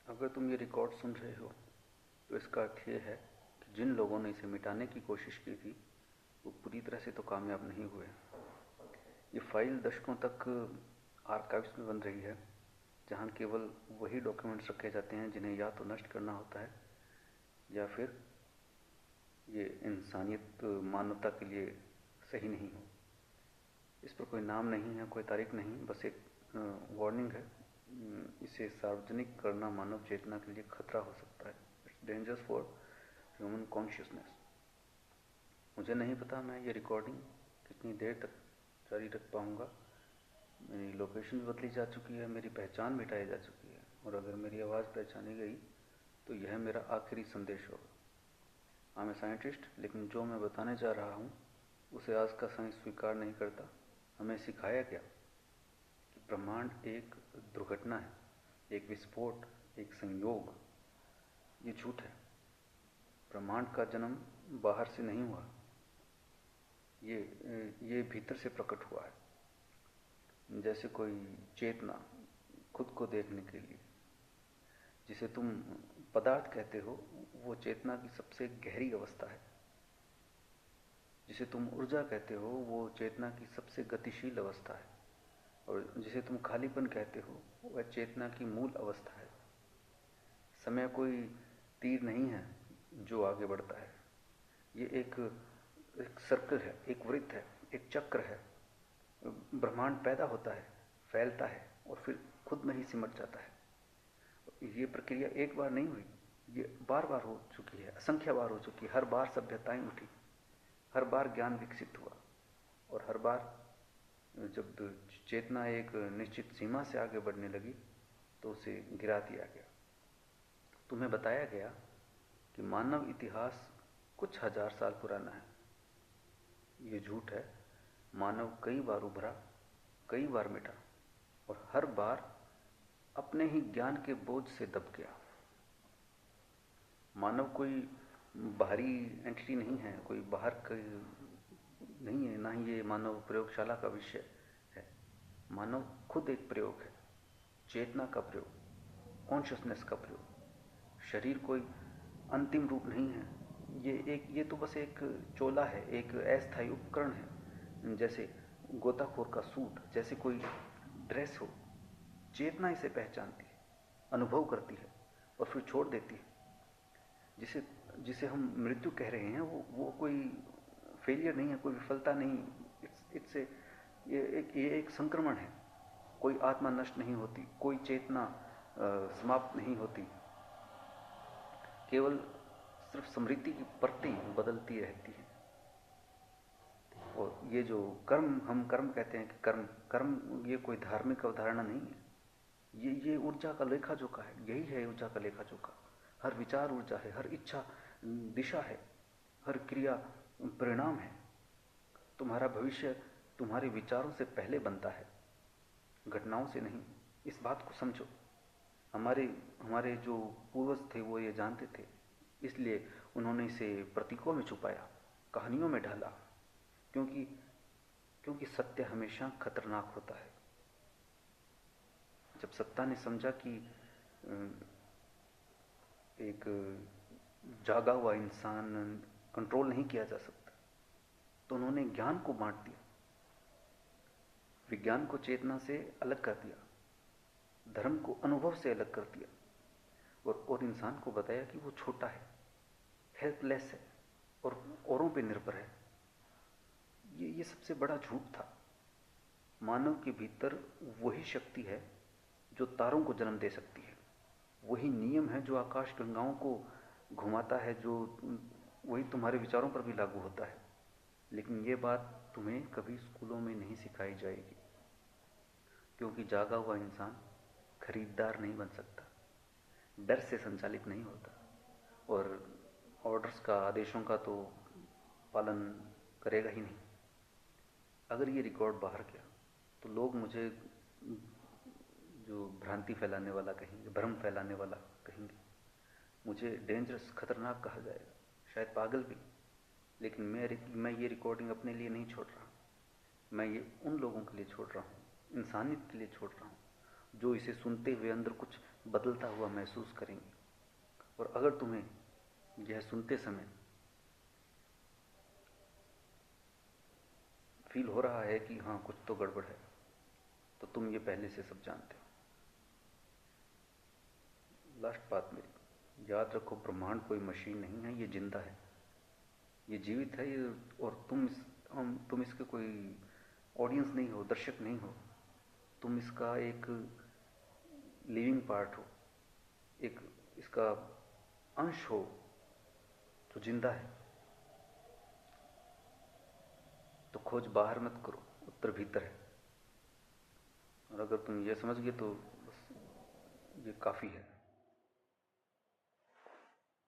अगर तुम ये रिकॉर्ड सुन रहे हो तो इसका अर्थ ये है कि जिन लोगों ने इसे मिटाने की कोशिश की थी वो पूरी तरह से तो कामयाब नहीं हुए। ये फाइल दशकों तक आर्काइव्स में बन रही है, जहाँ केवल वही डॉक्यूमेंट्स रखे जाते हैं जिन्हें या तो नष्ट करना होता है या फिर ये इंसानियत मानवता के लिए सही नहीं हो। इस पर कोई नाम नहीं है, कोई तारीख नहीं, बस एक वार्निंग है। इसे सार्वजनिक करना मानव चेतना के लिए खतरा हो सकता है। It's dangerous for human consciousness. मुझे नहीं पता मैं ये रिकॉर्डिंग कितनी देर तक जारी रख पाऊँगा। मेरी लोकेशन भी बदली जा चुकी है, मेरी पहचान मिटाई जा चुकी है, और अगर मेरी आवाज़ पहचानी गई तो यह मेरा आखिरी संदेश होगा। आई एम ए साइंटिस्ट, लेकिन जो मैं बताने जा रहा हूँ उसे आज का साइंस स्वीकार नहीं करता। हमें सिखाया गया कि ब्रह्मांड एक दुर्घटना है, एक विस्फोट, एक संयोग। ये झूठ है। ब्रह्मांड का जन्म बाहर से नहीं हुआ, ये भीतर से प्रकट हुआ है। जैसे कोई चेतना खुद को देखने के लिए, जिसे तुम पदार्थ कहते हो, वो चेतना की सबसे गहरी अवस्था है। जिसे तुम ऊर्जा कहते हो वो चेतना की सबसे गतिशील अवस्था है, और जिसे तुम खालीपन कहते हो वह चेतना की मूल अवस्था है। समय कोई तीर नहीं है जो आगे बढ़ता है। ये एक सर्कल है, एक वृत्त है, एक चक्र है। ब्रह्मांड पैदा होता है, फैलता है और फिर खुद में ही सिमट जाता है। ये प्रक्रिया एक बार नहीं हुई, ये बार बार हो चुकी है, असंख्य बार हो चुकी है। हर बार सभ्यताएं उठी, हर बार ज्ञान विकसित हुआ, और हर बार जब चेतना एक निश्चित सीमा से आगे बढ़ने लगी तो उसे गिरा दिया गया। तुम्हें बताया गया कि मानव इतिहास कुछ हजार साल पुराना है। ये झूठ है। मानव कई बार उभरा, कई बार मिटा, और हर बार अपने ही ज्ञान के बोझ से दब गया। मानव कोई बाहरी एंटिटी नहीं है, कोई बाहर नहीं है, ना ही ये मानव प्रयोगशाला का विषय है। मानव खुद एक प्रयोग है, चेतना का प्रयोग, कॉन्शियसनेस का प्रयोग। शरीर कोई अंतिम रूप नहीं है। ये तो बस एक चोला है, एक अस्थायी उपकरण है, जैसे गोताखोर का सूट, जैसे कोई ड्रेस हो। चेतना इसे पहचानती है, अनुभव करती है और फिर छोड़ देती है। जिसे जिसे हम मृत्यु कह रहे हैं वो कोई फेलियर नहीं है, कोई विफलता नहीं। इट्स ये एक संक्रमण है। कोई आत्मा नष्ट नहीं होती, कोई चेतना समाप्त नहीं होती। केवल सिर्फ स्मृति की परतें बदलती रहती हैं। और ये जो हम कर्म कहते हैं कि कर्म कर्म ये कोई धार्मिक अवधारणा नहीं है। ये ऊर्जा का लेखा जोखा है। यही है ऊर्जा का लेखा जोखा। हर विचार ऊर्जा है, हर इच्छा दिशा है, हर क्रिया परिणाम है। तुम्हारा भविष्य तुम्हारे विचारों से पहले बनता है, घटनाओं से नहीं। इस बात को समझो। हमारे हमारे जो पूर्वज थे वो ये जानते थे, इसलिए उन्होंने इसे प्रतीकों में छुपाया, कहानियों में ढाला, क्योंकि क्योंकि सत्य हमेशा खतरनाक होता है। जब सत्ता ने समझा कि एक जागा हुआ इंसान कंट्रोल नहीं किया जा सकता, तो उन्होंने ज्ञान को बांट दिया, विज्ञान को चेतना से अलग कर दिया, धर्म को अनुभव से अलग कर दिया, और इंसान को बताया कि वो छोटा है, हेल्पलेस है और औरों पे निर्भर है। ये सबसे बड़ा झूठ था। मानव के भीतर वही शक्ति है जो तारों को जन्म दे सकती है। वही नियम है जो आकाश गंगाओं को घुमाता है, जो वही तुम्हारे विचारों पर भी लागू होता है। लेकिन ये बात तुम्हें कभी स्कूलों में नहीं सिखाई जाएगी, क्योंकि जागा हुआ इंसान खरीदार नहीं बन सकता, डर से संचालित नहीं होता, और ऑर्डर्स का, आदेशों का तो पालन करेगा ही नहीं। अगर ये रिकॉर्ड बाहर गया तो लोग मुझे जो भ्रांति फैलाने वाला कहेंगे, भ्रम फैलाने वाला कहेंगे। मुझे डेंजरस, खतरनाक कहा जाएगा, शायद पागल भी। लेकिन मैं ये रिकॉर्डिंग अपने लिए नहीं छोड़ रहा। मैं ये उन लोगों के लिए छोड़ रहा हूँ, इंसानियत के लिए छोड़ रहा हूँ, जो इसे सुनते हुए अंदर कुछ बदलता हुआ महसूस करेंगे। और अगर तुम्हें यह सुनते समय फील हो रहा है कि हाँ कुछ तो गड़बड़ है, तो तुम ये पहले से सब जानते हो। लास्ट बात मेरी, याद रखो ब्रह्मांड कोई मशीन नहीं है, ये जिंदा है, ये जीवित है, ये। और तुम इसके कोई ऑडियंस नहीं हो, दर्शक नहीं हो, तुम इसका एक लिविंग पार्ट हो, एक इसका अंश हो जो जिंदा है। तो खोज बाहर मत करो, उत्तर भीतर है। और अगर तुम ये समझ गए तो बस ये काफी है।